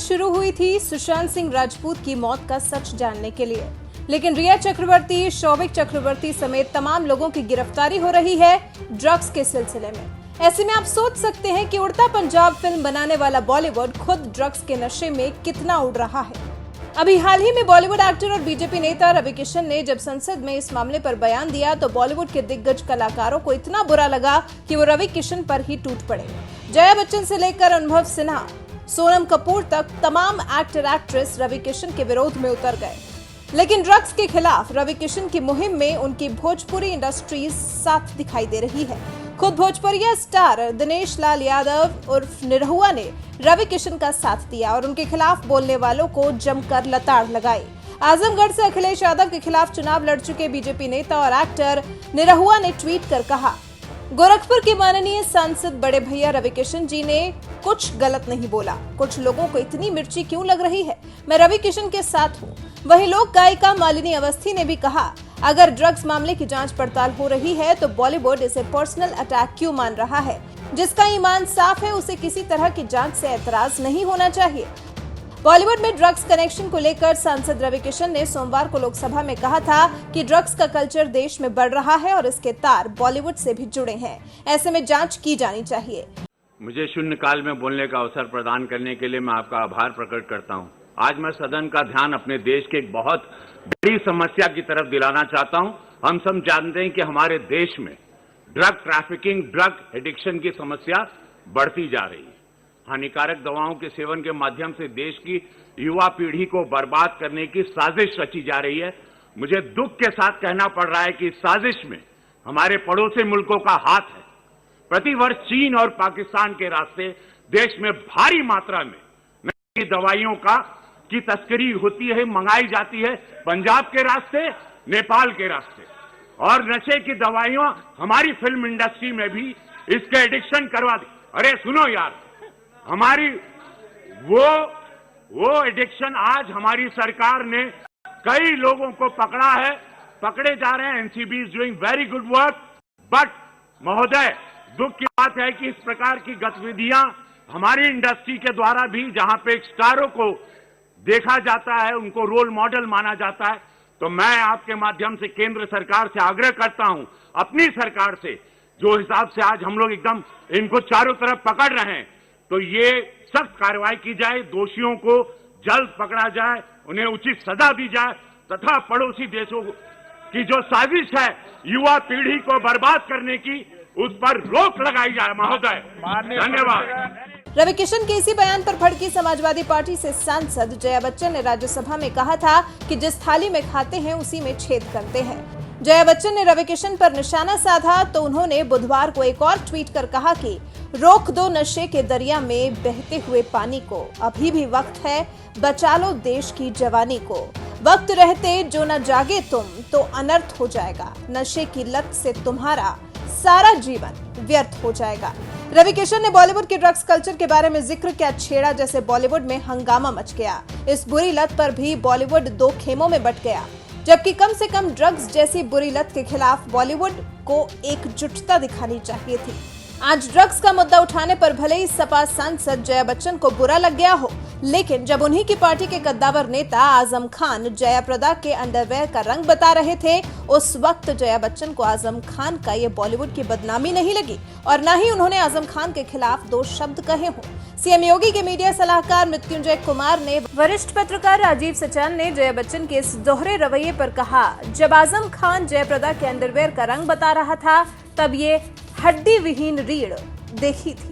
शुरू हुई थी सुशांत सिंह राजपूत की मौत का सच जानने के लिए, लेकिन रिया चक्रवर्ती, शौविक चक्रवर्ती समेत तमाम लोगों की गिरफ्तारी हो रही है ड्रग्स के सिलसिले में। ऐसे में आप सोच सकते हैं कि उड़ता पंजाब फिल्म बनाने वाला बॉलीवुड खुद ड्रग्स के नशे में कितना उड़ रहा है। अभी हाल ही में बॉलीवुड एक्टर और बीजेपी नेता रवि किशन ने जब संसद में इस मामले पर बयान दिया तो बॉलीवुड के दिग्गज कलाकारों को इतना बुरा लगा कि वो रवि किशन पर ही टूट पड़े। जया बच्चन से लेकर अनुभव सिन्हा, सोनम कपूर तक तमाम एक्टर एक्ट्रेस रवि किशन के विरोध में उतर गए। लेकिन ड्रग्स के खिलाफ रवि किशन की मुहिम में उनकी भोजपुरी इंडस्ट्री साथ दिखाई दे रही है। खुद भोजपुरिया स्टार दिनेश लाल यादव उर्फ निरहुआ ने रवि किशन का साथ दिया और उनके खिलाफ बोलने वालों को जमकर लताड़ लगाई। आजमगढ़ से अखिलेश यादव के खिलाफ चुनाव लड़ चुके बीजेपी नेता और एक्टर निरहुआ ने ट्वीट कर कहा, गोरखपुर के माननीय सांसद बड़े भैया रवि किशन जी ने कुछ गलत नहीं बोला। कुछ लोगों को इतनी मिर्ची क्यों लग रही है? मैं रवि किशन के साथ हूँ। वही लोक गायिका मालिनी अवस्थी ने भी कहा, अगर ड्रग्स मामले की जांच पड़ताल हो रही है तो बॉलीवुड इसे पर्सनल अटैक क्यों मान रहा है? जिसका ईमान साफ है उसे किसी तरह की जांच से एतराज नहीं होना चाहिए। बॉलीवुड में ड्रग्स कनेक्शन को लेकर सांसद रवि किशन ने सोमवार को लोकसभा में कहा था कि ड्रग्स का कल्चर देश में बढ़ रहा है और इसके तार बॉलीवुड से भी जुड़े हैं। ऐसे में जांच की जानी चाहिए। मुझे शून्यकाल में बोलने का अवसर प्रदान करने के लिए मैं आपका आभार प्रकट करता हूं। आज मैं सदन का ध्यान अपने देश के एक बहुत बड़ी समस्या की तरफ दिलाना चाहता हूं। हम सब जानते हैं कि हमारे देश में ड्रग ट्रैफिकिंग, ड्रग एडिक्शन की समस्या बढ़ती जा रही है। हानिकारक दवाओं के सेवन के माध्यम से देश की युवा पीढ़ी को बर्बाद करने की साजिश रची जा रही है। मुझे दुख के साथ कहना पड़ रहा है कि इस साजिश में हमारे पड़ोसी मुल्कों का हाथ है। प्रतिवर्ष चीन और पाकिस्तान के रास्ते देश में भारी मात्रा में नई दवाइयों की तस्करी होती है, मंगाई जाती है पंजाब के रास्ते, नेपाल के रास्ते। और नशे की दवाइयां हमारी फिल्म इंडस्ट्री में भी इसके एडिक्शन करवा दी। अरे सुनो यार, हमारी वो एडिक्शन आज हमारी सरकार ने कई लोगों को पकड़ा है, पकड़े जा रहे हैं। NCB is doing very good work. But महोदय, दुख की बात है कि इस प्रकार की गतिविधियां हमारी इंडस्ट्री के द्वारा भी, जहां पे स्टारों को देखा जाता है, उनको रोल मॉडल माना जाता है, तो मैं आपके माध्यम से केंद्र सरकार से आग्रह करता हूं, अपनी सरकार से, जो हिसाब से आज हम लोग एकदम इनको चारों तरफ पकड़ रहे हैं, तो ये सख्त कार्रवाई की जाए, दोषियों को जल्द पकड़ा जाए, उन्हें उचित सजा दी जाए तथा पड़ोसी देशों की जो साजिश है युवा पीढ़ी को बर्बाद करने की, उस पर रोक लगाई जाए। महोदय, धन्यवाद। रवि किशन के इसी बयान पर भड़की समाजवादी पार्टी से सांसद जया बच्चन ने राज्यसभा में कहा था कि जिस थाली में खाते हैं उसी में छेद करते हैं। जया बच्चन ने रवि किशन पर निशाना साधा तो उन्होंने बुधवार को एक और ट्वीट कर कहा कि रोक दो नशे के दरिया में बहते हुए पानी को, अभी भी वक्त है, बचा लो देश की जवानी को। वक्त रहते जो न जागे तुम तो अनर्थ हो जाएगा, नशे की लत से तुम्हारा सारा जीवन व्यर्थ हो जाएगा। रवि किशन ने बॉलीवुड के ड्रग्स कल्चर के बारे में जिक्र किया, छेड़ा जैसे बॉलीवुड में हंगामा मच गया। इस बुरी लत पर भी बॉलीवुड दो खेमों में बंट गया, जबकि कम से कम ड्रग्स जैसी बुरी लत के खिलाफ बॉलीवुड को एकजुटता दिखानी चाहिए थी। आज ड्रग्स का मुद्दा उठाने पर भले ही सपा सांसद जया बच्चन को बुरा लग गया हो, लेकिन जब उन्हीं की पार्टी के कद्दावर नेता आजम खान जयाप्रदा के अंडरवेयर का रंग बता रहे थे, उस वक्त जया बच्चन को आजम खान का ये बॉलीवुड की बदनामी नहीं लगी और न ही उन्होंने आजम खान के खिलाफ दो शब्द कहे हों। सीएम योगी के मीडिया सलाहकार मृत्युंजय कुमार ने वरिष्ठ पत्रकार राजीव सचान ने जया बच्चन के इस दोहरे रवैये पर कहा, जब आजम खान जयाप्रदा के अंडरवेयर का रंग बता रहा था तब ये हड्डी विहीन रीढ़ देखी थी।